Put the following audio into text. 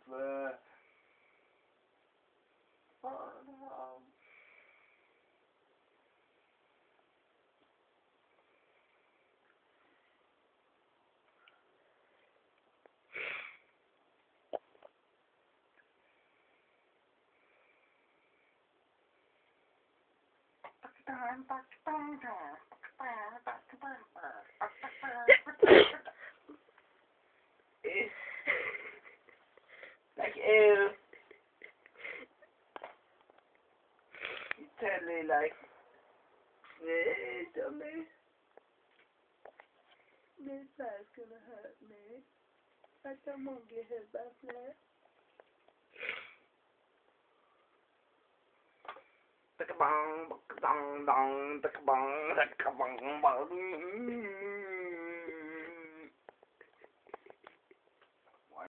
swear. Oh no. Like, ew. You totally like, dummy. This side's gonna hurt me. I don't want to get hurt by that. Take a bong, dong, dong, take a bong,